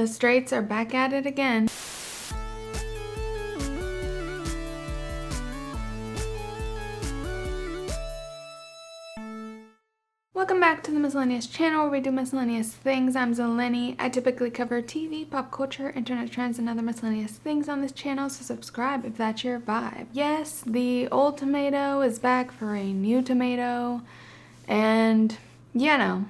The straights are back at it again. Welcome back to the Miscellaneous channel where we do miscellaneous things. I'm Zeleny. I typically cover TV, pop culture, internet trends, and other miscellaneous things on this channel, so subscribe if that's your vibe. Yes, the old tomato is back for a new tomato, and you know,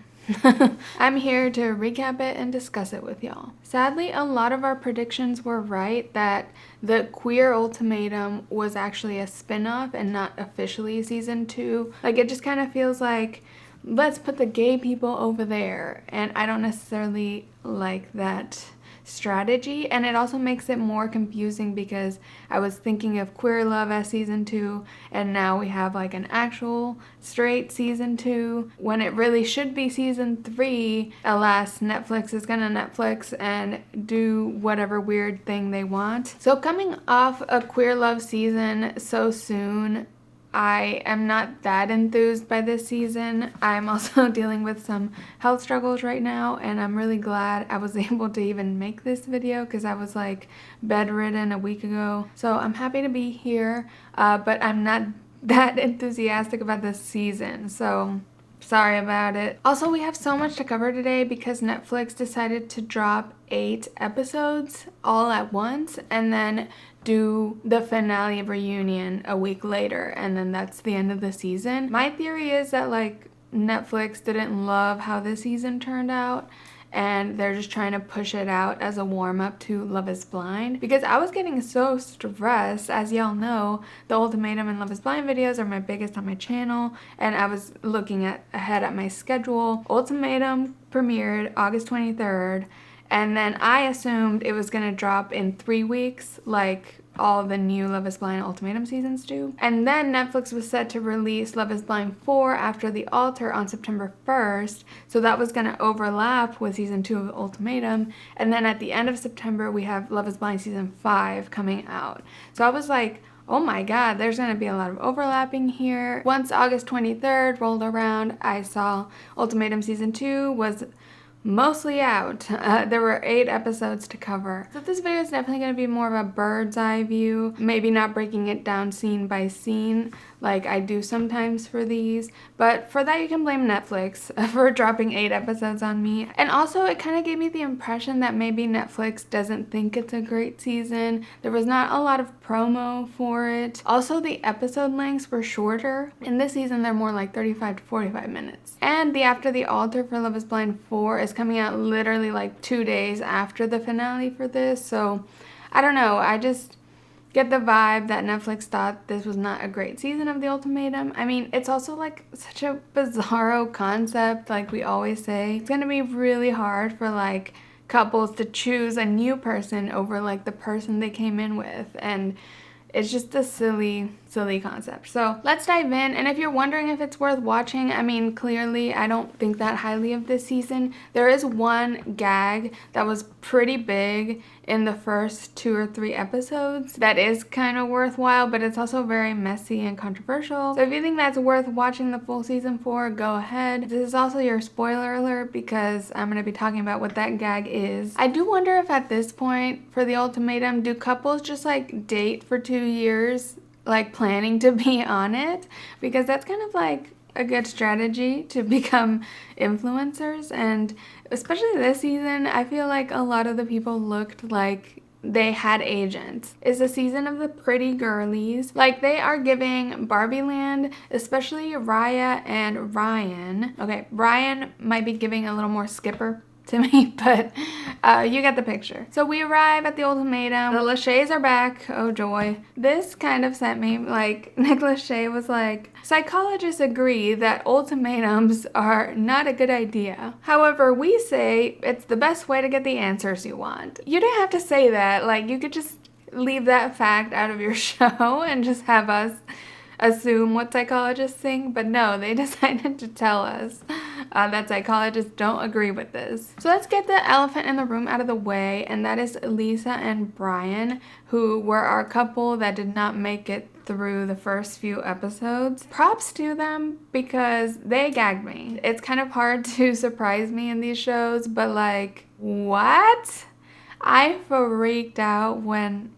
I'm here to recap it and discuss it with y'all. Sadly, a lot of our predictions were right that the Queer Ultimatum was actually a spin-off and not officially season 2. Like, it just kind of feels like, let's put the gay people over there, and I don't necessarily like that strategy. And it also makes it more confusing because I was thinking of Queer Love as season 2, and now we have like an actual straight season 2 when it really should be season 3. Alas, Netflix is gonna Netflix and do whatever weird thing they want. So coming off a Queer Love season so soon, I am not that enthused by this season. I'm also dealing with some health struggles right now, and I'm really glad I was able to even make this video because I was like bedridden a week ago. So I'm happy to be here, but I'm not that enthusiastic about this season, so sorry about it. Also, we have so much to cover today because Netflix decided to drop 8 episodes all at once and then do the finale reunion a week later, and then that's the end of the season. My theory is that like Netflix didn't love how this season turned out, and they're just trying to push it out as a warm-up to Love is Blind, because I was getting so stressed. As y'all know, the Ultimatum and Love is Blind videos are my biggest on my channel, and I was looking ahead at my schedule. Ultimatum premiered August 23rd, and then I assumed it was gonna drop in 3 weeks, like all the new Love is Blind Ultimatum seasons do. And then Netflix was set to release Love is Blind 4 After the Altar on September 1st, so that was gonna overlap with season 2 of Ultimatum. And then at the end of September, we have Love is Blind season 5 coming out. So I was like, oh my god, there's gonna be a lot of overlapping here. Once August 23rd rolled around, I saw Ultimatum season 2 was mostly out. There were 8 episodes to cover. So this video is definitely going to be more of a bird's eye view, maybe not breaking it down scene by scene like I do sometimes for these, but for that you can blame Netflix for dropping 8 episodes on me. And also it kind of gave me the impression that maybe Netflix doesn't think it's a great season. There was not a lot of promo for it. Also, the episode lengths were shorter. In this season they're more like 35 to 45 minutes. And the After the Altar for Love is Blind 4 is coming out literally like 2 days after the finale for this, so I don't know, I just get the vibe that Netflix thought this was not a great season of the Ultimatum. I mean, it's also like such a bizarro concept, like we always say. It's gonna be really hard for like couples to choose a new person over like the person they came in with, and it's just a silly concept. So let's dive in. And if you're wondering if it's worth watching, I mean, clearly I don't think that highly of this season. There is one gag that was pretty big in the first 2 or 3 episodes that is kind of worthwhile, but it's also very messy and controversial. So if you think that's worth watching the full season for, go ahead. This is also your spoiler alert because I'm going to be talking about what that gag is. I do wonder if at this point for the Ultimatum, do couples just like date for 2 years, like planning to be on it? Because that's kind of like a good strategy to become influencers. And especially this season, I feel like a lot of the people looked like they had agents. It's a season of the pretty girlies. Like, they are giving Barbie Land, especially Riah and Ryann. Okay, Ryann might be giving a little more Skipper to me, but you get the picture. So we arrive at the Ultimatum. The Lachey's are back. Oh joy. This kind of sent me, like, Nick Lachey was like, psychologists agree that ultimatums are not a good idea. However, we say it's the best way to get the answers you want. You didn't have to say that. Like, you could just leave that fact out of your show and just have us assume what psychologists think, but no, they decided to tell us that psychologists don't agree with this. So let's get the elephant in the room out of the way, and that is Lisa and Brian, who were our couple that did not make it through the first few episodes. Props to them because they gagged me. It's kind of hard to surprise me in these shows, but like, what? I freaked out when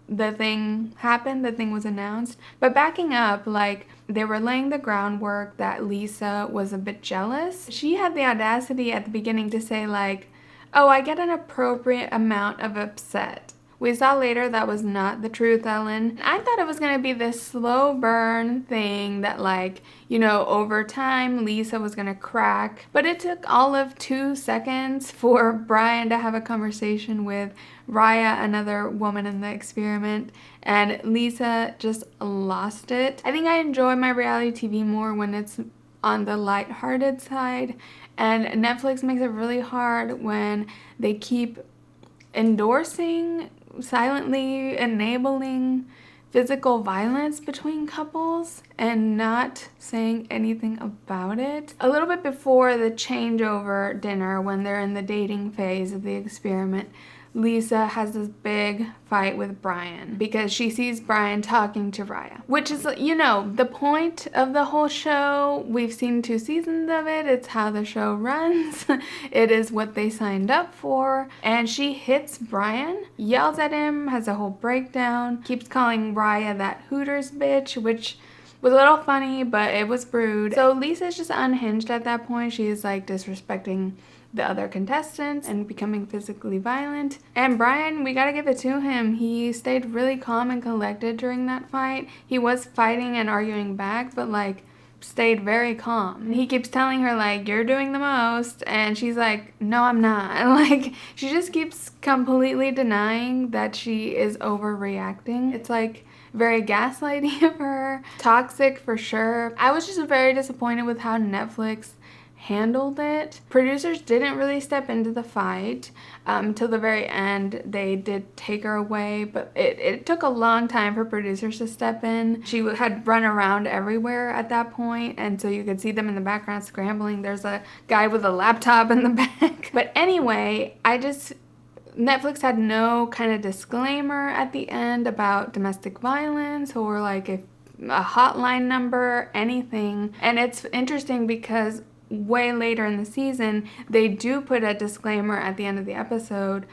the thing happened, the thing was announced. But backing up, like, they were laying the groundwork that Lisa was a bit jealous. She had the audacity at the beginning to say, like, oh, I get an appropriate amount of upset. We saw later that was not the truth, Ellen. I thought it was going to be this slow burn thing that, like, you know, over time Lisa was going to crack. But it took all of 2 seconds for Brian to have a conversation with Riah, another woman in the experiment, and Lisa just lost it. I think I enjoy my reality TV more when it's on the lighthearted side, and Netflix makes it really hard when they keep endorsing, silently enabling physical violence between couples and not saying anything about it. A little bit before the changeover dinner, when they're in the dating phase of the experiment, Lisa has this big fight with Brian because she sees Brian talking to Riah, which is, you know, the point of the whole show. We've seen 2 seasons of it. It's how the show runs. It is what they signed up for. And she hits Brian, yells at him, has a whole breakdown, keeps calling Riah that Hooters bitch, which was a little funny, but it was rude. So Lisa's just unhinged at that point. She is like disrespecting the other contestants and becoming physically violent. And Brian, we gotta give it to him. He stayed really calm and collected during that fight. He was fighting and arguing back, but like stayed very calm. And he keeps telling her, like, you're doing the most, and she's like, no, I'm not. Like, she just keeps completely denying that she is overreacting. It's like very gaslighty of her, toxic for sure. I was just very disappointed with how Netflix handled it. Producers didn't really step into the fight till the very end. They did take her away, but it took a long time for producers to step in. She had run around everywhere at that point, and so you could see them in the background scrambling. There's a guy with a laptop in the back. But anyway, Netflix had no kind of disclaimer at the end about domestic violence or like a hotline number, anything. And it's interesting because way later in the season, they do put a disclaimer at the end of the episode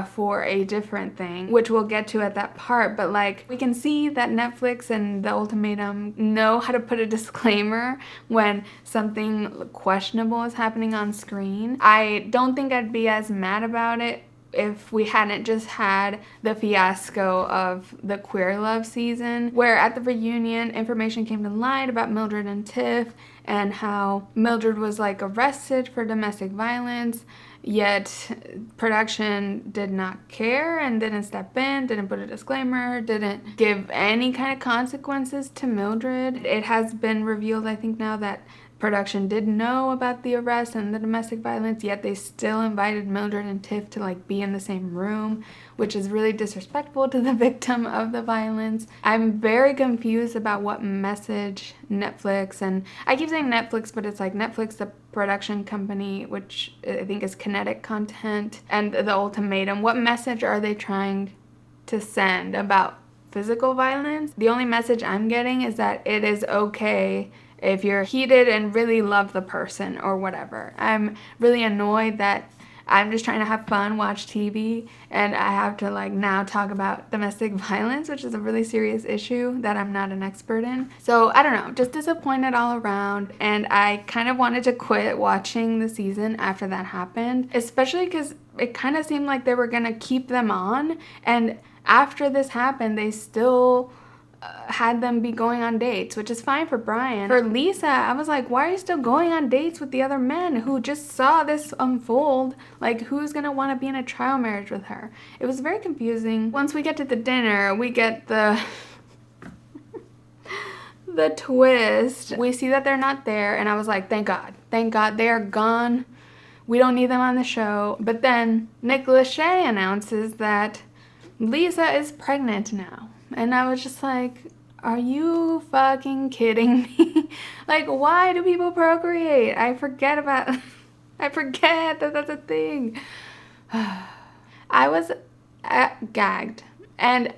for a different thing, which we'll get to at that part. But like, we can see that Netflix and the Ultimatum know how to put a disclaimer when something questionable is happening on screen. I don't think I'd be as mad about it if we hadn't just had the fiasco of the Queer Love season, where at the reunion, information came to light about Mildred and Tiff and how Mildred was like arrested for domestic violence, yet production did not care and didn't step in, didn't put a disclaimer, didn't give any kind of consequences to Mildred. It has been revealed, I think now, that production did know about the arrest and the domestic violence, yet they still invited Mildred and Tiff to like be in the same room, which is really disrespectful to the victim of the violence. I'm very confused about what message Netflix, and I keep saying Netflix, but it's like Netflix, the production company, which I think is Kinetic Content, and the Ultimatum. What message are they trying to send about physical violence? The only message I'm getting is that it is okay if you're heated and really love the person or whatever. I'm really annoyed that I'm just trying to have fun, watch TV, and I have to like now talk about domestic violence, which is a really serious issue that I'm not an expert in. So I don't know, just disappointed all around, and I kind of wanted to quit watching the season after that happened, especially because it kind of seemed like they were gonna keep them on, and after this happened, they still had them be going on dates, which is fine for Brian. For Lisa, I was like, why are you still going on dates with the other men who just saw this unfold? Like, who's gonna want to be in a trial marriage with her? It was very confusing. Once we get to the dinner, we get the the twist. We see that they're not there, and I was like, thank God they are gone. We don't need them on the show. But then Nick Lachey announces that Lisa is pregnant now. And I was just like, are you fucking kidding me? Like, why do people procreate? I forget that that's a thing. I was gagged and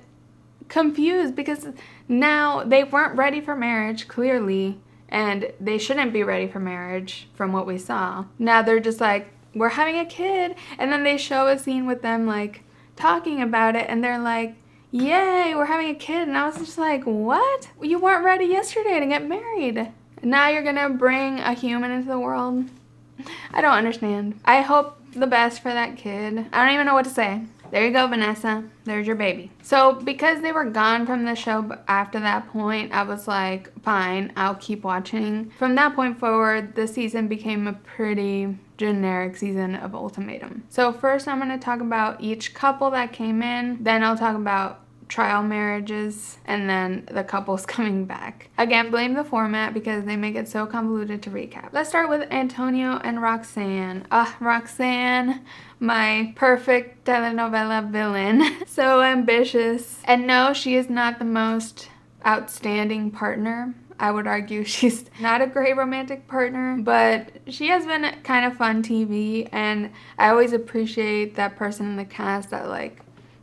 confused because now they weren't ready for marriage, clearly, and they shouldn't be ready for marriage from what we saw. Now they're just like, we're having a kid. And then they show a scene with them like talking about it, and they're like, yay, we're having a kid. And I was just like, what? You weren't ready yesterday to get married. Now you're gonna bring a human into the world? I don't understand. I hope the best for that kid. I don't even know what to say. There you go, Vanessa. There's your baby. So because they were gone from the show after that point, I was like, fine, I'll keep watching. From that point forward, the season became a pretty generic season of Ultimatum. So first I'm going to talk about each couple that came in. Then I'll talk about trial marriages, and then the couples coming back. Again, blame the format because they make it so convoluted to recap. Let's start with Antonio and Roxanne. Roxanne, my perfect telenovela villain. So ambitious. And no, she is not the most outstanding partner. I would argue she's not a great romantic partner, but she has been kind of fun TV, and I always appreciate that person in the cast that like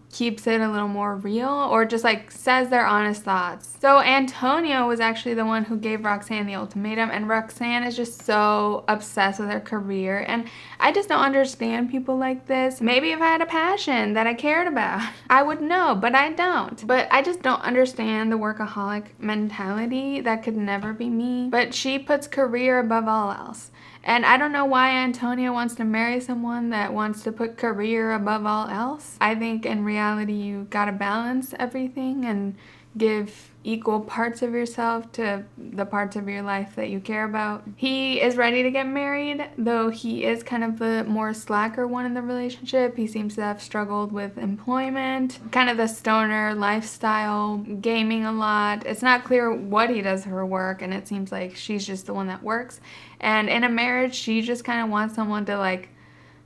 keeps it a little more real, or just like says their honest thoughts. So Antonio was actually the one who gave Roxanne the ultimatum, and Roxanne is just so obsessed with her career, and I just don't understand people like this. Maybe if I had a passion that I cared about, I would know, but I don't. But I just don't understand the workaholic mentality. That could never be me. But she puts career above all else. And I don't know why Antonio wants to marry someone that wants to put career above all else. I think in reality you gotta balance everything and give equal parts of yourself to the parts of your life that you care about. He is ready to get married, though he is kind of the more slacker one in the relationship. He seems to have struggled with employment, kind of the stoner lifestyle, gaming a lot. It's not clear what he does for work, and it seems like she's just the one that works. And in a marriage, she just kind of wants someone to like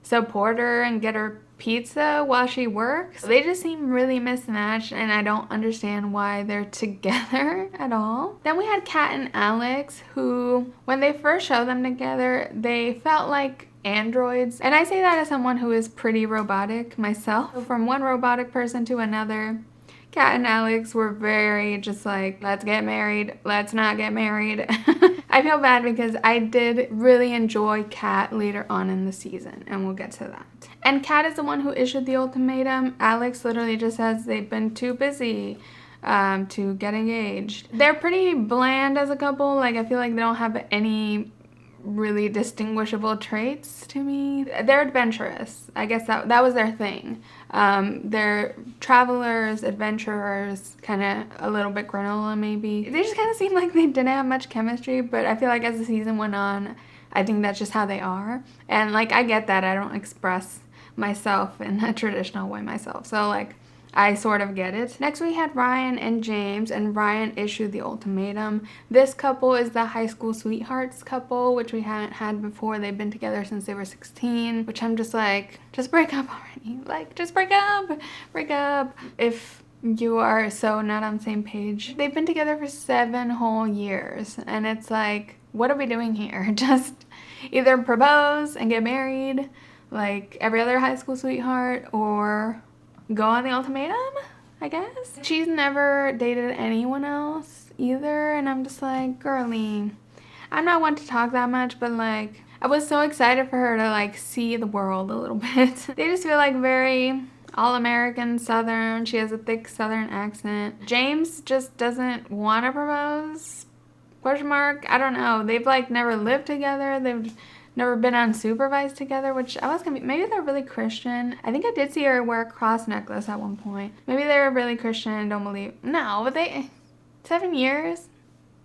support her and get her pizza while she works. They just seem really mismatched, and I don't understand why they're together at all. Then we had Kat and Alex, who when they first showed them together, they felt like androids. And I say that as someone who is pretty robotic myself. So from one robotic person to another, Kat and Alex were very just like, let's get married, let's not get married. I feel bad because I did really enjoy Kat later on in the season, and we'll get to that. And Kat is the one who issued the ultimatum. Alex literally just says they've been too busy to get engaged. They're pretty bland as a couple. Like, I feel like they don't have any really distinguishable traits to me. They're adventurous. I guess that was their thing. They're travelers, adventurers, kind of a little bit granola maybe. They just kind of seem like they didn't have much chemistry, but I feel like as the season went on, I think that's just how they are. And like, I get that I don't express myself in a traditional way myself. So like, I sort of get it. Next we had Ryann and James, and Ryann issued the ultimatum. This couple is the high school sweethearts couple, which we haven't had before. They've been together since they were 16, which I'm just like, just break up already. Like, just break up. Break up. If you are so not on the same page. They've been together for 7 whole years, and it's like, what are we doing here? Just either propose and get married like every other high school sweetheart, or go on the ultimatum, I guess. She's never dated anyone else either, and I'm just like, girly, I'm not one to talk that much, but like, I was so excited for her to like see the world a little bit. They just feel like very all-American Southern. She has a thick Southern accent. James just doesn't want to propose, question mark. I don't know. They've like never lived together. They've never been unsupervised together, which I was gonna be, maybe they're really Christian. I think I did see her wear a cross necklace at one point. Maybe they're really Christian and don't believe. No, but 7 years,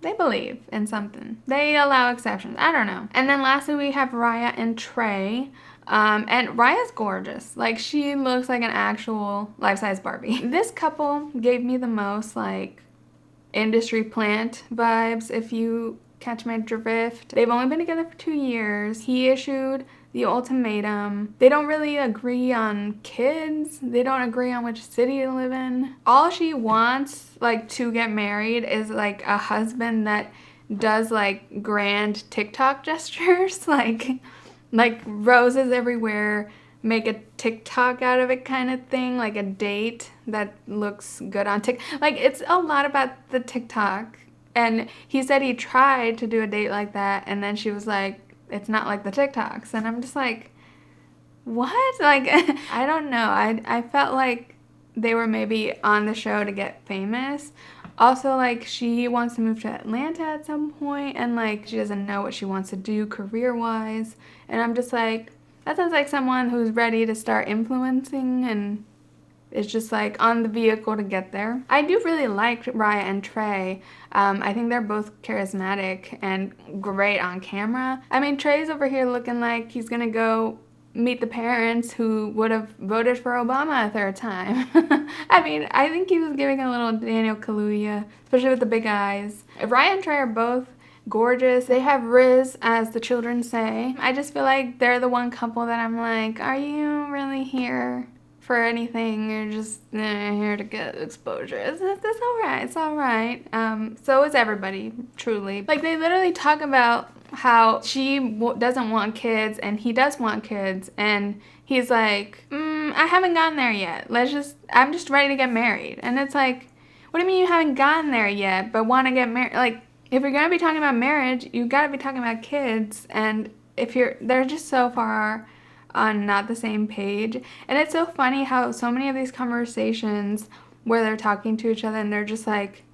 they believe in something. They allow exceptions. I don't know. And then lastly, we have Riah and Trey. And Riah's gorgeous. Like, she looks like an actual life-size Barbie. This couple gave me the most like industry plant vibes, if you catch my drift. They've only been together for 2 years. He issued the ultimatum. They don't really agree on kids. They don't agree on which city to live in. All she wants, like, to get married is like a husband that does like grand TikTok gestures, like roses everywhere, make a TikTok out of it kind of thing, like a date that looks good on TikTok. Like, it's a lot about the TikTok. And he said he tried to do a date like that, and then she was like, it's not like the TikToks. And I'm just like, what? Like, I don't know. I felt like they were maybe on the show to get famous. Also, like, she wants to move to Atlanta at some point, and, like, she doesn't know what she wants to do career-wise. And I'm just like, that sounds like someone who's ready to start influencing and is just, like, on the vehicle to get there. I do really like Riah and Trey. I think they're both charismatic and great on camera. I mean, Trey's over here looking like he's gonna go meet the parents who would have voted for Obama a third time. I mean, I think he was giving a little Daniel Kaluuya, especially with the big eyes. Riah and Trey are both gorgeous. They have Riz, as the children say. I just feel like they're the one couple that I'm like, are you really here for anything? You're just here to get exposure. It's alright. It's alright. So is everybody, truly. Like, they literally talk about how she doesn't want kids and he does want kids, and he's like, I haven't gotten there yet. I'm just ready to get married. And it's like, what do you mean you haven't gotten there yet but want to get married? Like, if you're gonna be talking about marriage, you gotta be talking about kids. And they're just so far on not the same page. And it's so funny how so many of these conversations where they're talking to each other and they're just like,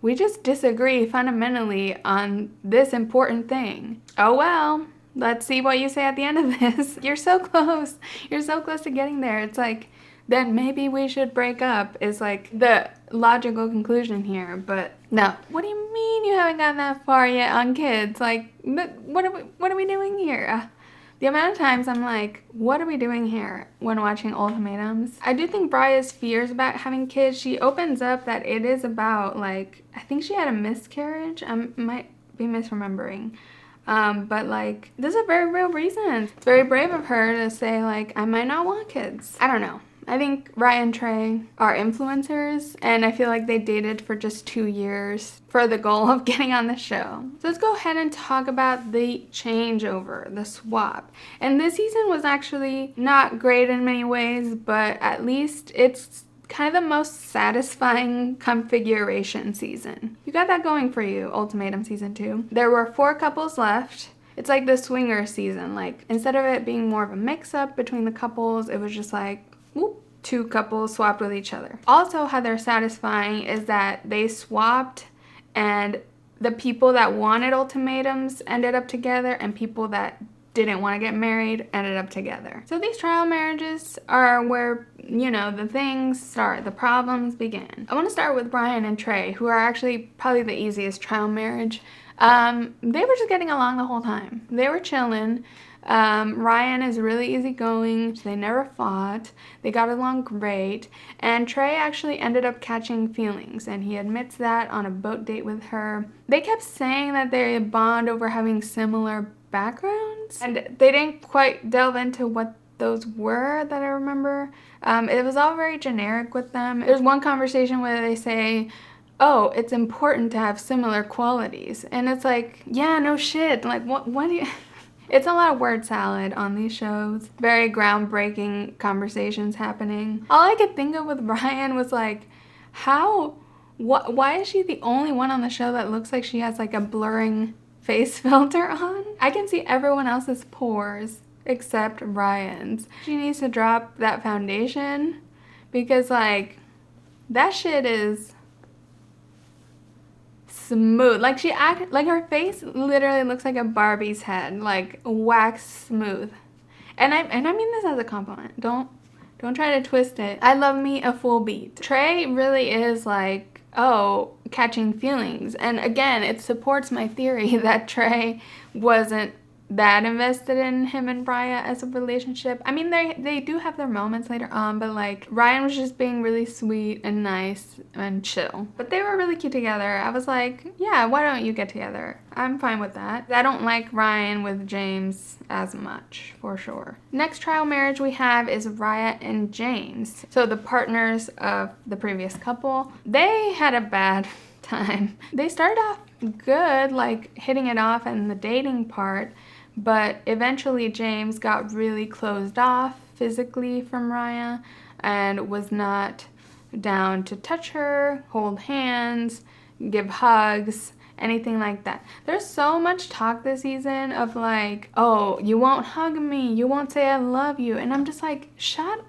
we just disagree fundamentally on this important thing. Oh well, let's see what you say at the end of this. You're so close. You're so close to getting there. It's like, then maybe we should break up is like the logical conclusion here. But no. What do you mean you haven't gotten that far yet on kids? Like, what are we doing here? The amount of times I'm like, what are we doing here when watching Ultimatums? I do think Briah's fears about having kids, she opens up that it is about, like, I think she had a miscarriage. I might be misremembering. But, like, there's a very real reason. It's very brave of her to say, like, I might not want kids. I don't know. I think Riah and Trey are influencers, and I feel like they dated for just 2 years for the goal of getting on the show. So let's go ahead and talk about the changeover, the swap. And this season was actually not great in many ways, but at least it's kind of the most satisfying configuration season. You got that going for you, Ultimatum Season 2. There were 4 couples left. It's like the swinger season. Like, instead of it being more of a mix-up between the couples, it was just like, whoop, 2 couples swapped with each other. Also, how they're satisfying is that they swapped and the people that wanted ultimatums ended up together and people that didn't want to get married ended up together. So these trial marriages are where, you know, the things start, the problems begin. I want to start with Ryann and Trey, who are actually probably the easiest trial marriage. They were just getting along the whole time. They were chilling. Ryann is really easygoing. They never fought. They got along great. And Trey actually ended up catching feelings, and he admits that on a boat date with her. They kept saying that they bond over having similar backgrounds, and they didn't quite delve into what those were that I remember. It was all very generic with them. There's one conversation where they say, oh, it's important to have similar qualities. And it's like, yeah, no shit. Like, what do you... It's a lot of word salad on these shows. Very groundbreaking conversations happening. All I could think of with Ryann was like, why is she the only one on the show that looks like she has like a blurring face filter on? I can see everyone else's pores except Ryan's. She needs to drop that foundation because like, that shit is smooth. Like like her face literally looks like a Barbie's head, like wax smooth. And I mean this as a compliment. Don't try to twist it. I love me a full beat. Trey really is like, oh, catching feelings. And again, it supports my theory that Trey wasn't that invested in him and Riah as a relationship. I mean, they do have their moments later on, but like Ryann was just being really sweet and nice and chill. But they were really cute together. I was like, yeah, why don't you get together? I'm fine with that. I don't like Ryann with James as much, for sure. Next trial marriage we have is Riah and James. So the partners of the previous couple, they had a bad time. They started off good, like hitting it off in the dating part, but eventually James got really closed off physically from Riah and was not down to touch her, hold hands, give hugs, anything like that. There's so much talk this season of like, oh, you won't hug me, you won't say I love you, and I'm just like, shut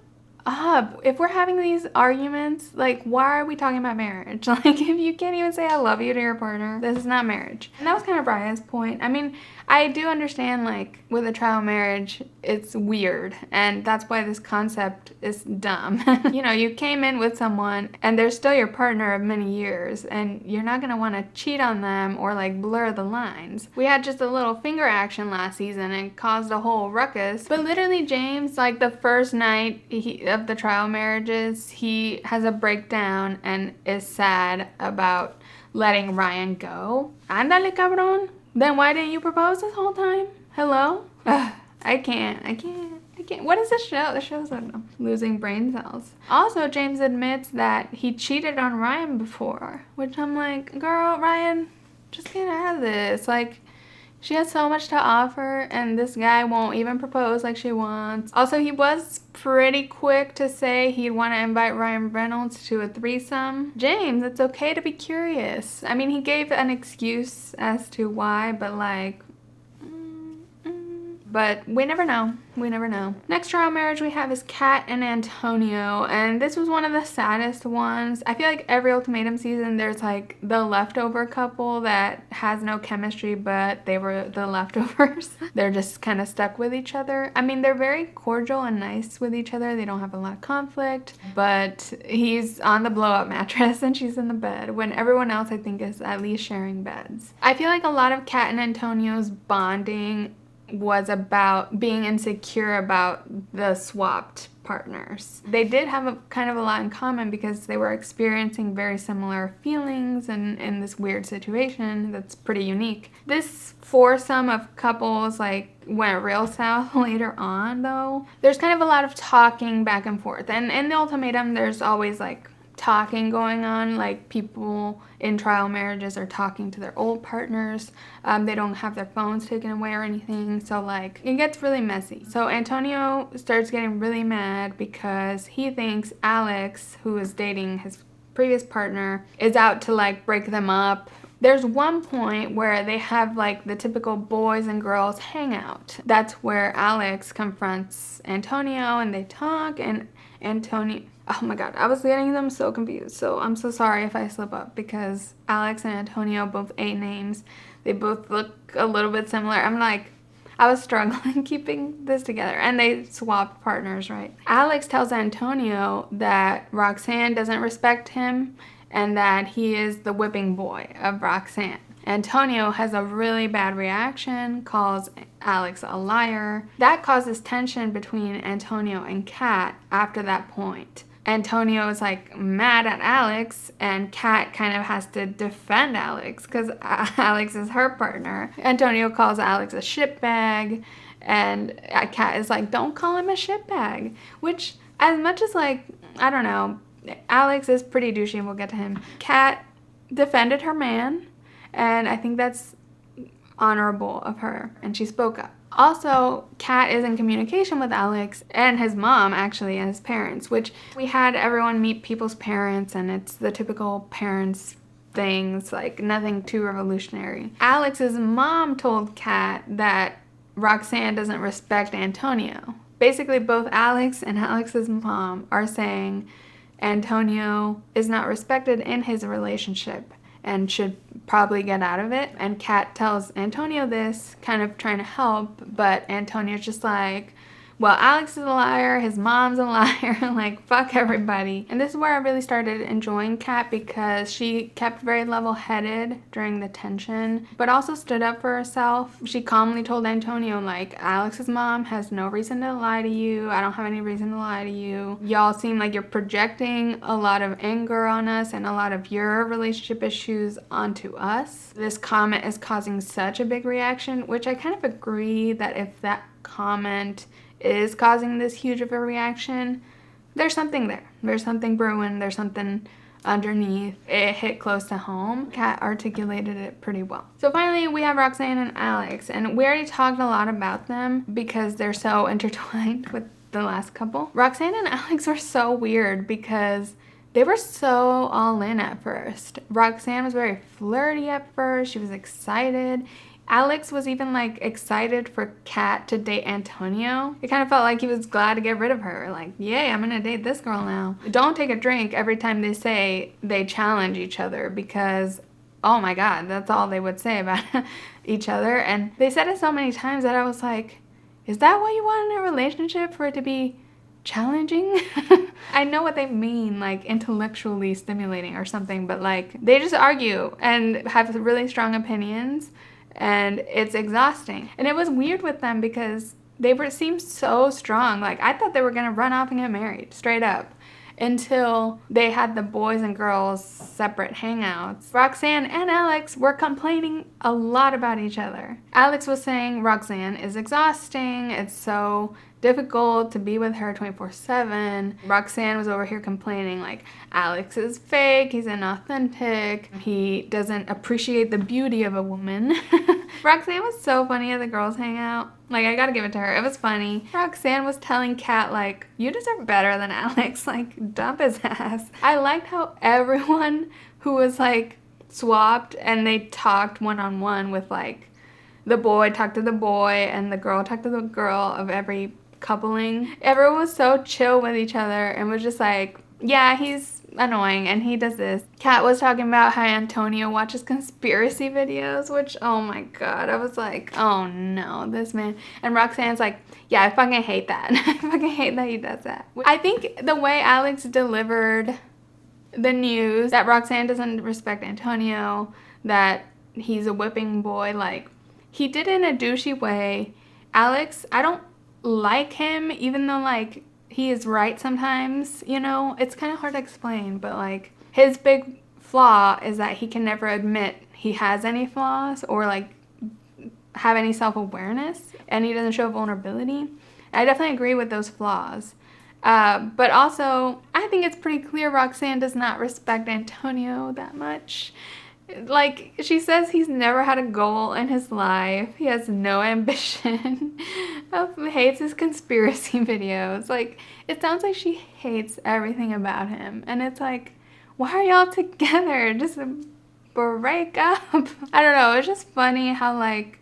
up. If we're having these arguments, like, why are we talking about marriage? Like, if you can't even say I love you to your partner, this is not marriage. And that was kind of Riah's point. I mean, I do understand, like, with a trial marriage, it's weird, and that's why this concept is dumb. You know, you came in with someone, and they're still your partner of many years, and you're not gonna want to cheat on them or, like, blur the lines. We had just a little finger action last season and caused a whole ruckus, but literally James, like, the first night of the trial marriages, he has a breakdown and is sad about letting Ryann go. Ándale, cabrón. Then why didn't you propose this whole time? Hello? Ugh, I can't. What is this show? The show's like losing brain cells. Also, James admits that he cheated on Ryann before, which I'm like, girl, Ryann, just get out of this. Like, she has so much to offer, and this guy won't even propose like she wants. Also, he was pretty quick to say he'd want to invite Ryan Reynolds to a threesome. James, it's okay to be curious. I mean, he gave an excuse as to why, but like, but we never know. We never know. Next trial marriage we have is Kat and Antonio, and this was one of the saddest ones. I feel like every Ultimatum season there's like the leftover couple that has no chemistry, but they were the leftovers. They're just kind of stuck with each other. I mean, they're very cordial and nice with each other. They don't have a lot of conflict, but he's on the blow-up mattress and she's in the bed when everyone else I think is at least sharing beds. I feel like a lot of Kat and Antonio's bonding was about being insecure about the swapped partners. They did have a kind of a lot in common because they were experiencing very similar feelings and in this weird situation that's pretty unique. This foursome of couples like went real south later on though. There's kind of a lot of talking back and forth, and in the Ultimatum there's always like talking going on, like people in trial marriages are talking to their old partners. They don't have their phones taken away or anything, so like it gets really messy. So Antonio starts getting really mad because he thinks Alex, who is dating his previous partner, is out to like break them up. There's one point where they have like the typical boys and girls hangout. That's where Alex confronts Antonio and they talk, and Antonio, oh my god, I was getting them so confused. So I'm so sorry if I slip up because Alex and Antonio, both A names, they both look a little bit similar. I'm like, I was struggling keeping this together, and they swapped partners, right? Alex tells Antonio that Roxanne doesn't respect him and that he is the whipping boy of Roxanne. Antonio has a really bad reaction, calls Alex a liar. That causes tension between Antonio and Kat after that point. Antonio is like mad at Alex, and Kat kind of has to defend Alex because Alex is her partner. Antonio calls Alex a shitbag, and Kat is like, don't call him a shitbag. Which, as much as like, I don't know, Alex is pretty douchey and we'll get to him. Kat defended her man, and I think that's honorable of her, and she spoke up. Also, Kat is in communication with Alex and his mom, actually, and his parents, which we had everyone meet people's parents, and it's the typical parents things, like nothing too revolutionary. Alex's mom told Kat that Roxanne doesn't respect Antonio. Basically, both Alex and Alex's mom are saying Antonio is not respected in his relationship and should probably get out of it. And Kat tells Antonio this, kind of trying to help, but Antonio's just like, well, Alex is a liar, his mom's a liar, like, fuck everybody. And this is where I really started enjoying Kat because she kept very level-headed during the tension, but also stood up for herself. She calmly told Antonio, like, Alex's mom has no reason to lie to you. I don't have any reason to lie to you. Y'all seem like you're projecting a lot of anger on us and a lot of your relationship issues onto us. This comment is causing such a big reaction, which I kind of agree that if that comment is causing this huge of a reaction, there's something there. There's something brewing. There's something underneath. It hit close to home. Kat articulated it pretty well. So finally, we have Roxanne and Alex, and we already talked a lot about them because they're so intertwined with the last couple. Roxanne and Alex were so weird because they were so all in at first. Roxanne was very flirty at first. She was excited. Alex was even like excited for Kat to date Antonio. It kind of felt like he was glad to get rid of her. Like, yay, I'm gonna date this girl now. Don't take a drink every time they say they challenge each other, because oh my God, that's all they would say about each other. And they said it so many times that I was like, is that what you want in a relationship, for it to be challenging? I know what they mean, like intellectually stimulating or something, but like they just argue and have really strong opinions, and it's exhausting. And it was weird with them because seemed so strong. Like I thought they were gonna run off and get married, straight up, until they had the boys and girls separate hangouts. Roxanne and Alex were complaining a lot about each other. Alex was saying Roxanne is exhausting, it's so difficult to be with her 24/7. Roxanne was over here complaining like Alex is fake, he's inauthentic, he doesn't appreciate the beauty of a woman. Roxanne was so funny at the girls hangout. Like, I gotta give it to her. It was funny. Roxanne was telling Kat, like, you deserve better than Alex. Like, dump his ass. I liked how everyone who was, like, swapped and they talked one-on-one with, like, the boy talked to the boy and the girl talked to the girl of every coupling. Everyone was so chill with each other and was just like, yeah, he's annoying and he does this. Kat was talking about how Antonio watches conspiracy videos, which, oh my God, I was like, oh no, this man. And Roxanne's like, yeah, I fucking hate that. I fucking hate that he does that. I think the way Alex delivered the news that Roxanne doesn't respect Antonio, that he's a whipping boy, like, he did it in a douchey way. Alex, I don't like him, even though, like, he is right sometimes, you know? It's kind of hard to explain, but, like, his big flaw is that he can never admit he has any flaws or, like, have any self-awareness, and he doesn't show vulnerability. I definitely agree with those flaws. But also, I think it's pretty clear Roxanne does not respect Antonio that much. Like, she says he's never had a goal in his life. He has no ambition. Hates his conspiracy videos. Like, it sounds like she hates everything about him. And it's like, why are y'all together? Just break up. I don't know. It's just funny how, like,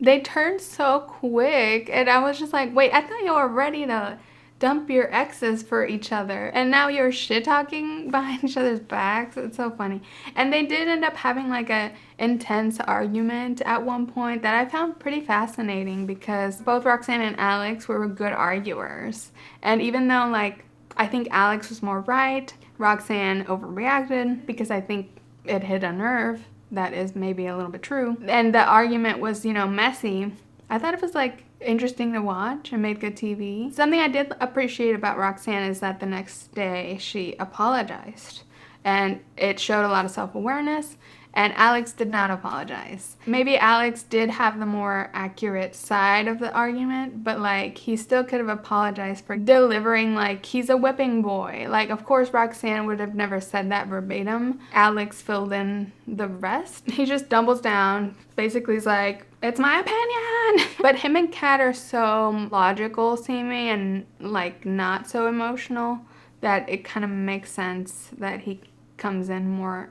they turned so quick. And I was just like, wait, I thought you were ready to dump your exes for each other, and now you're shit-talking behind each other's backs. It's so funny. And they did end up having like a intense argument at one point that I found pretty fascinating, because both Roxanne and Alex were good arguers, and even though, like, I think Alex was more right, Roxanne overreacted because I think it hit a nerve. That is maybe a little bit true, and the argument was, you know, messy. I thought it was like interesting to watch and made good TV. Something I did appreciate about Roxanne is that the next day she apologized, and it showed a lot of self-awareness, and Alex did not apologize. Maybe Alex did have the more accurate side of the argument, but like, he still could have apologized for delivering like he's a whipping boy. Like, of course Roxanne would have never said that verbatim. Alex filled in the rest. He just doubles down, basically is like, it's my opinion. But him and Kat are so logical seeming and like not so emotional that it kind of makes sense that he comes in more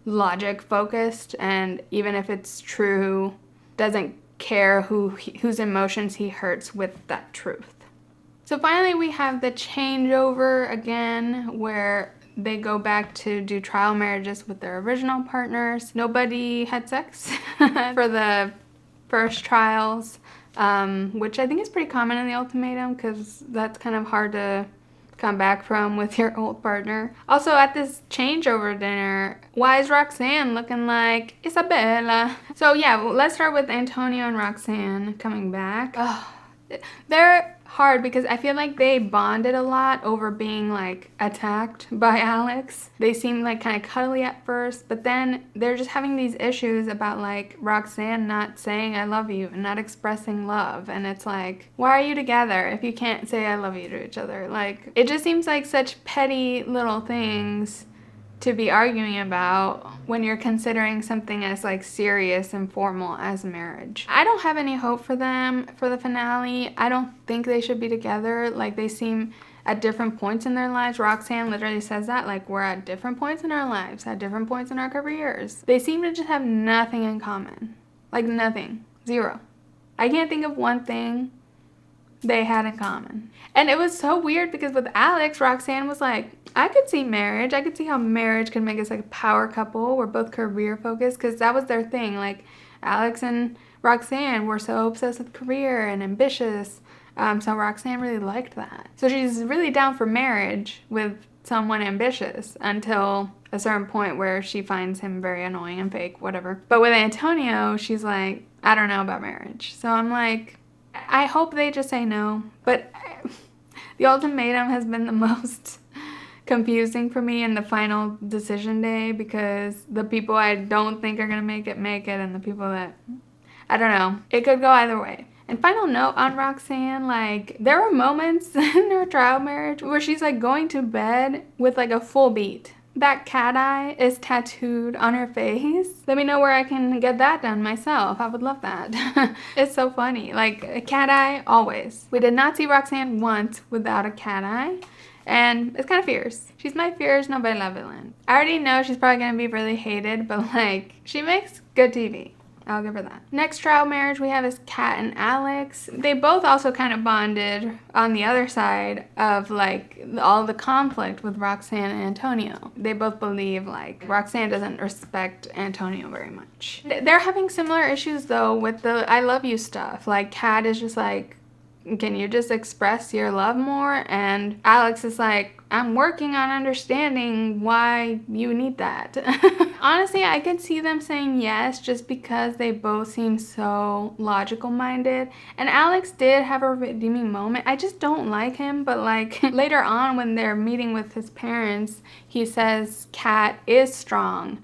logic focused, and even if it's true, doesn't care whose emotions he hurts with that truth. So finally we have the changeover again, where they go back to do trial marriages with their original partners. Nobody had sex for the first trials, which I think is pretty common in the Ultimatum, because that's kind of hard to come back from with your old partner. Also, at this changeover dinner, why is Roxanne looking like Isabella? So yeah, let's start with Antonio and Roxanne coming back. Oh, they're hard because I feel like they bonded a lot over being like attacked by Alex. They seemed like kind of cuddly at first, but then they're just having these issues about like Roxanne not saying I love you and not expressing love, and it's like, why are you together if you can't say I love you to each other? Like, it just seems like such petty little things to be arguing about when you're considering something as like serious and formal as marriage. I don't have any hope for them for the finale. I don't think they should be together. Like, they seem at different points in their lives. Roxanne literally says that, like, we're at different points in our lives, at different points in our careers. They seem to just have nothing in common. Like, nothing. Zero. I can't think of one thing they had in common. And it was so weird because with Alex, Roxanne was like, I could see marriage. I could see how marriage could make us like a power couple. We're both career focused, because that was their thing. Like, Alex and Roxanne were so obsessed with career and ambitious. So Roxanne really liked that. So she's really down for marriage with someone ambitious until a certain point where she finds him very annoying and fake, whatever. But with Antonio, she's like, I don't know about marriage. So I'm like, I hope they just say no. But the ultimatum has been the most confusing for me in the final decision day, because the people I don't think are going to make it, and the people that, I don't know. It could go either way. And final note on Roxanne, like, there were moments in her trial marriage where she's like going to bed with like a full beat. That cat eye is tattooed on her face. Let me know where I can get that done myself. I would love that. It's so funny. Like, a cat eye, always. We did not see Roxanne once without a cat eye. And it's kind of fierce. She's my fierce novela villain. I already know she's probably going to be really hated, but like, she makes good TV. I'll give her that. Next trial marriage we have is Kat and Alex. They both also kind of bonded on the other side of like all the conflict with Roxanne and Antonio. They both believe like Roxanne doesn't respect Antonio very much. They're having similar issues though with the I love you stuff. Like, Kat is just like, can you just express your love more? And Alex is like, I'm working on understanding why you need that. Honestly, I could see them saying yes just because they both seem so logical minded. And Alex did have a redeeming moment. I just don't like him, but like later on when they're meeting with his parents, he says Kat is strong.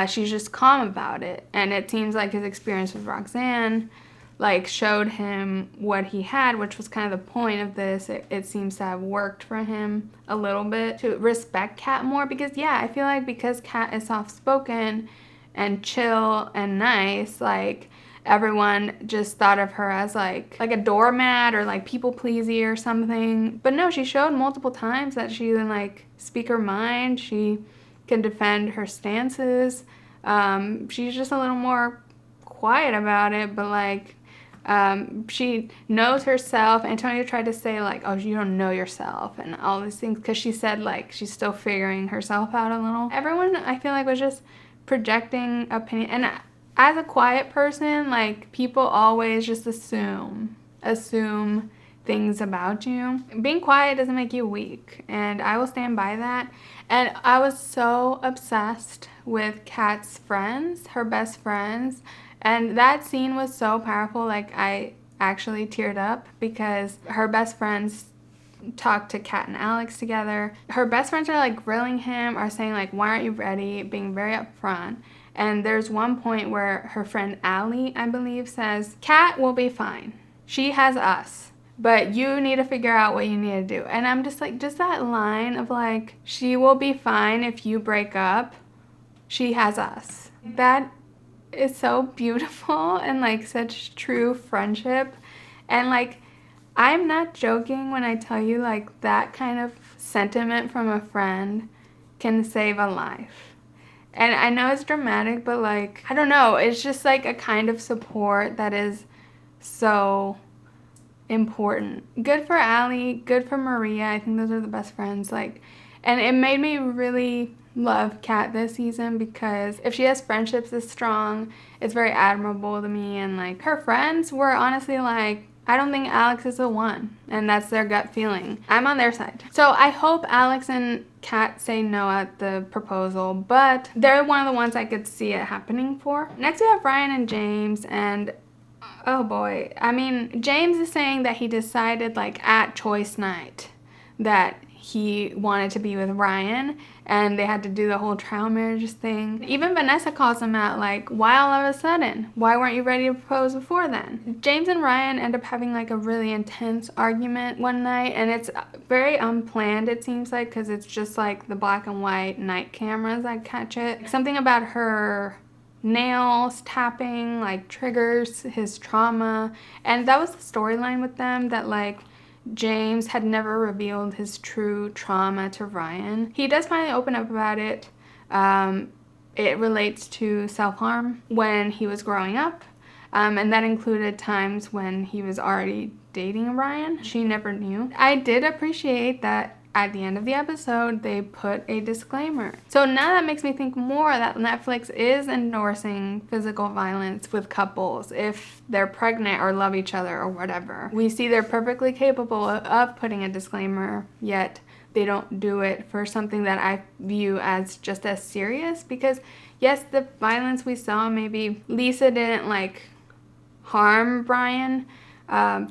She's just calm about it. And it seems like his experience with Roxanne like showed him what he had, which was kind of the point of this. It seems to have worked for him a little bit to respect Kat more, because yeah, I feel like because Kat is soft-spoken and chill and nice, like everyone just thought of her as like a doormat or like people pleasy or something. But no, she showed multiple times that she can like speak her mind. She can defend her stances. She's just a little more quiet about it, but like she knows herself. Antonio tried to say like, oh, you don't know yourself and all these things, because she said like she's still figuring herself out a little. Everyone, I feel like, was just projecting opinion. And as a quiet person, like, people always just assume things about you. Being quiet doesn't make you weak, and I will stand by that. And I was so obsessed with Kat's friends, her best friends. And that scene was so powerful, like I actually teared up, because her best friends talked to Kat and Alex together. Her best friends are like grilling him, are saying like, why aren't you ready, being very upfront. And there's one point where her friend Allie, I believe, says, Kat will be fine. She has us, but you need to figure out what you need to do. And I'm just like, just that line of like, she will be fine if you break up. She has us. That is so beautiful and like such true friendship. And like, I'm not joking when I tell you like that kind of sentiment from a friend can save a life. And I know it's dramatic, but like, I don't know, it's just like a kind of support that is so important. Good for Allie, good for Maria. I think those are the best friends. Like, and it made me really love Kat this season, because if she has friendships this strong, it's very admirable to me. And like, her friends were honestly like, I don't think Alex is the one, and that's their gut feeling. I'm on their side. So I hope Alex and Kat say no at the proposal, but they're one of the ones I could see it happening for. Next we have Ryann and James, and oh boy, I mean, James is saying that he decided like at choice night that he wanted to be with Ryann, and they had to do the whole trial marriage thing. Even Vanessa calls him out like, why all of a sudden? Why weren't you ready to propose before then? James and Ryann end up having like a really intense argument one night, and it's very unplanned, it seems like, because it's just like the black and white night cameras that catch it. Something about her nails tapping like triggers his trauma, and that was the storyline with them, that like James had never revealed his true trauma to Ryann. He does finally open up about it. It relates to self-harm when he was growing up, and that included times when he was already dating Ryann. She never knew. I did appreciate that at the end of the episode, they put a disclaimer. So now that makes me think more that Netflix is endorsing physical violence with couples if they're pregnant or love each other or whatever. We see they're perfectly capable of putting a disclaimer, yet they don't do it for something that I view as just as serious. Because yes, the violence we saw, maybe Lisa didn't like harm Brian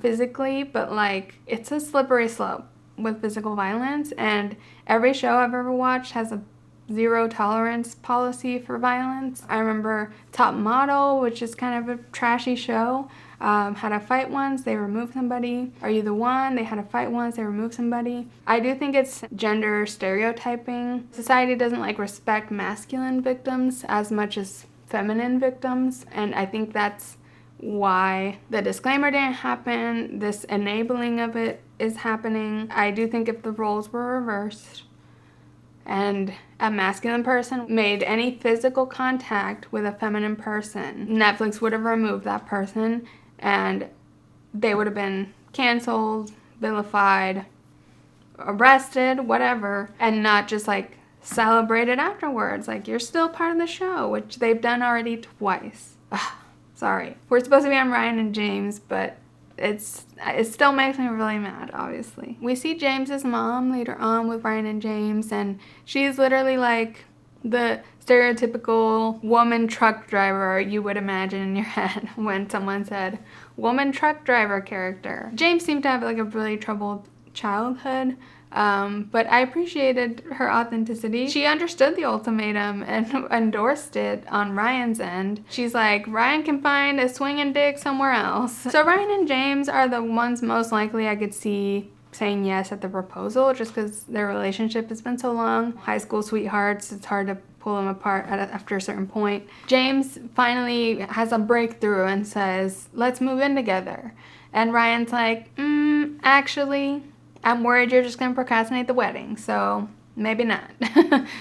physically, but like it's a slippery slope with physical violence, and every show I've ever watched has a zero tolerance policy for violence. I remember Top Model, which is kind of a trashy show, had a fight once, they removed somebody. Are You the One? They had a fight once, they removed somebody. I do think it's gender stereotyping. Society doesn't like respect masculine victims as much as feminine victims, and I think that's why the disclaimer didn't happen. This enabling of it is happening. I do think if the roles were reversed and a masculine person made any physical contact with a feminine person, Netflix would have removed that person and they would have been canceled, vilified, arrested, whatever, and not just like celebrated afterwards. Like, you're still part of the show, which they've done already twice. Ugh. Sorry. We're supposed to be on Ryann and James, but it still makes me really mad, obviously. We see James's mom later on with Ryann and James, and she's literally like the stereotypical woman truck driver you would imagine in your head when someone said woman truck driver character. James seemed to have like a really troubled childhood, but I appreciated her authenticity. She understood the ultimatum and endorsed it on Ryan's end. She's like, Ryann can find a swinging dick somewhere else. So Ryann and James are the ones most likely I could see saying yes at the proposal, just because their relationship has been so long. High school sweethearts, it's hard to pull them apart after a certain point. James finally has a breakthrough and says, let's move in together. And Ryan's like, actually, I'm worried you're just gonna procrastinate the wedding, so maybe not.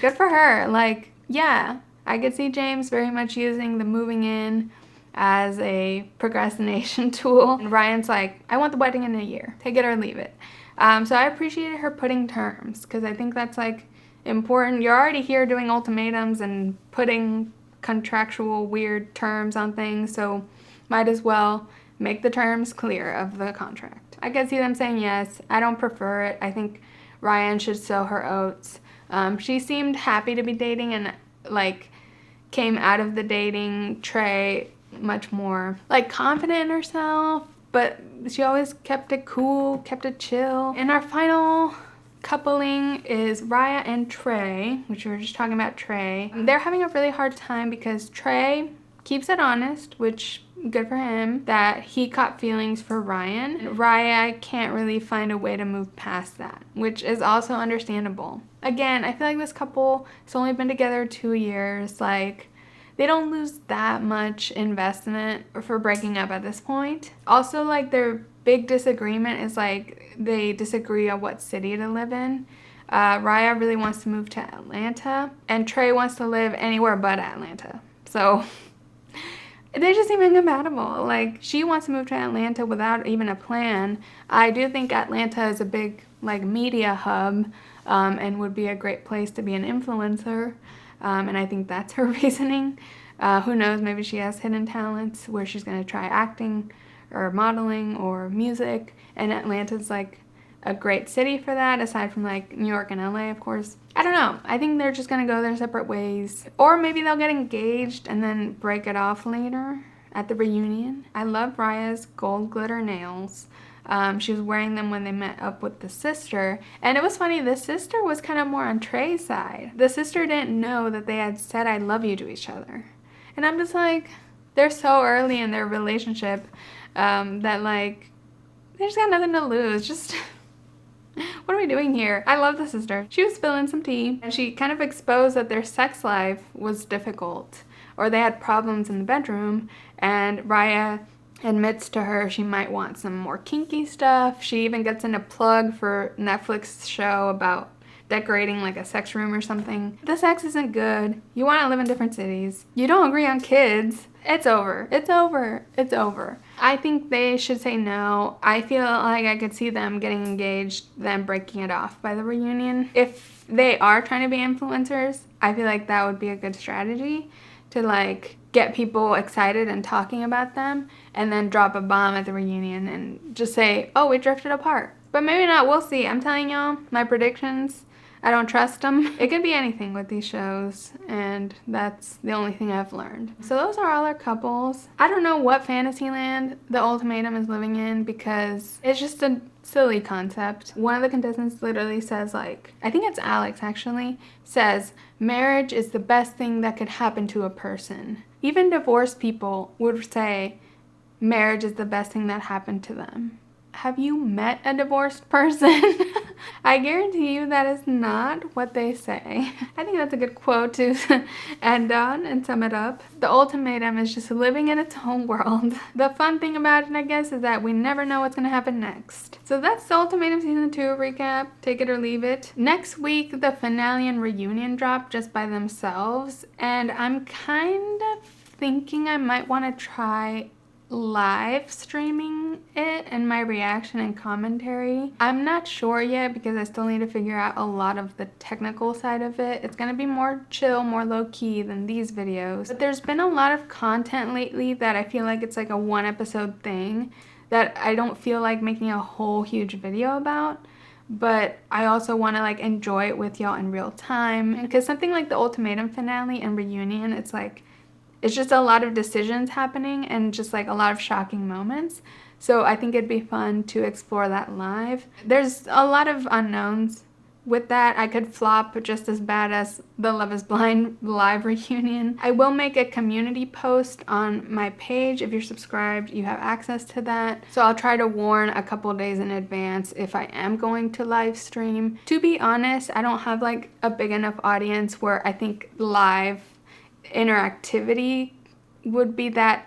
Good for her. Like, yeah, I could see James very much using the moving in as a procrastination tool. And Ryan's like, I want the wedding in a year. Take it or leave it. So I appreciated her putting terms, because I think that's like important. You're already here doing ultimatums and putting contractual weird terms on things, so might as well make the terms clear of the contract. I could see them saying yes. I don't prefer it. I think Ryann should sow her oats. She seemed happy to be dating and like came out of the dating Trey much more like confident in herself, but she always kept it cool, kept it chill. And our final coupling is Riah and Trey, which we were just talking about Trey. They're having a really hard time because Trey keeps it honest, which good for him, that he caught feelings for Ryann. Riah can't really find a way to move past that, which is also understandable. Again, I feel like this couple has only been together 2 years. Like, they don't lose that much investment for breaking up at this point. Also, like, their big disagreement is like they disagree on what city to live in. Riah really wants to move to Atlanta, and Trey wants to live anywhere but Atlanta. So they just seem incompatible. Like, she wants to move to Atlanta without even a plan. I do think Atlanta is a big like media hub, and would be a great place to be an influencer. And I think that's her reasoning. Who knows, maybe she has hidden talents where she's gonna try acting or modeling or music, and Atlanta's like a great city for that, aside from like New York and LA, of course. I don't know. I think they're just gonna go their separate ways. Or maybe they'll get engaged and then break it off later at the reunion. I love Riah's gold glitter nails. She was wearing them when they met up with the sister. And it was funny, the sister was kind of more on Trey's side. The sister didn't know that they had said I love you to each other. And I'm just like, they're so early in their relationship that like, they just got nothing to lose. Just what are we doing here? I love the sister. She was spilling some tea, and she kind of exposed that their sex life was difficult, or they had problems in the bedroom, and Riah admits to her she might want some more kinky stuff. She even gets in a plug for Netflix show about decorating like a sex room or something. The sex isn't good. You want to live in different cities. You don't agree on kids. It's over. It's over. It's over. I think they should say no. I feel like I could see them getting engaged, then breaking it off by the reunion. If they are trying to be influencers, I feel like that would be a good strategy to like get people excited and talking about them, and then drop a bomb at the reunion and just say, oh, we drifted apart. But maybe not. We'll see. I'm telling y'all, my predictions, I don't trust them. It could be anything with these shows, and that's the only thing I've learned. So those are all our couples. I don't know what fantasy land the Ultimatum is living in, because it's just a silly concept. One of the contestants literally says, like, I think it's Alex actually, says, marriage is the best thing that could happen to a person. Even divorced people would say marriage is the best thing that happened to them. Have you met a divorced person? I guarantee you that is not what they say. I think that's a good quote to end on and sum it up. The Ultimatum is just living in its own world. The fun thing about it, I guess, is that we never know what's going to happen next. So that's the Ultimatum Season 2 recap. Take it or leave it. Next week, the finale and reunion drop just by themselves. And I'm kind of thinking I might want to try live streaming it and my reaction and commentary. I'm not sure yet because I still need to figure out a lot of the technical side of it. It's gonna be more chill, more low-key than these videos. But there's been a lot of content lately that I feel like it's like a one episode thing that I don't feel like making a whole huge video about. But I also want to like enjoy it with y'all in real time. Because something like the Ultimatum finale and reunion, it's like, it's just a lot of decisions happening and just like a lot of shocking moments. So I think it'd be fun to explore that live. There's a lot of unknowns with that. I could flop just as bad as the Love is Blind live reunion. I will make a community post on my page. If you're subscribed, you have access to that. So I'll try to warn a couple days in advance if I am going to live stream. To be honest, I don't have like a big enough audience where I think live interactivity would be that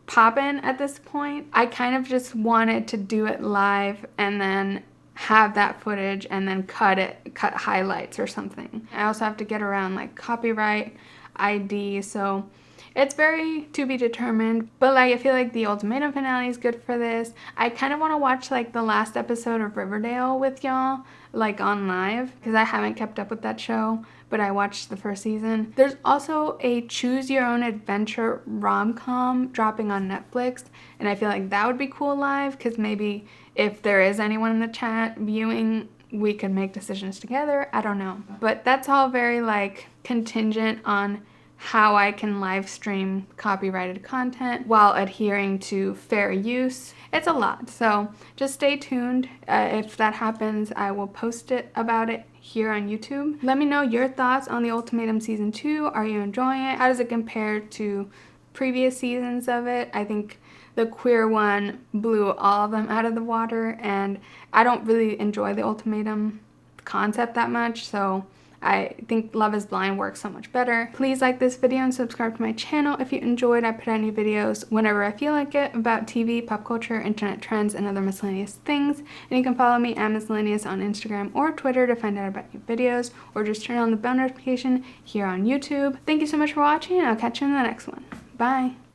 poppin' at this point. I kind of just wanted to do it live and then have that footage and then cut highlights or something. I also have to get around like copyright ID, so it's very to be determined. But like I feel like the Ultimatum finale is good for this. I kind of want to watch like the last episode of Riverdale with y'all like on live because I haven't kept up with that show, but I watched the first season. There's also a choose your own adventure rom-com dropping on Netflix, and I feel like that would be cool live because maybe if there is anyone in the chat viewing, we could make decisions together. I don't know. But that's all very like contingent on how I can live stream copyrighted content while adhering to fair use. It's a lot, so just stay tuned. If that happens, I will post about it here on YouTube. Let me know your thoughts on the Ultimatum Season 2. Are you enjoying it? How does it compare to previous seasons of it? I think the queer one blew all of them out of the water, and I don't really enjoy the Ultimatum concept that much, so I think Love is Blind works so much better. Please like this video and subscribe to my channel if you enjoyed. I put out new videos whenever I feel like it about TV, pop culture, internet trends, and other miscellaneous things. And you can follow me at Miscellaneous on Instagram or Twitter to find out about new videos, or just turn on the bell notification here on YouTube. Thank you so much for watching, and I'll catch you in the next one. Bye!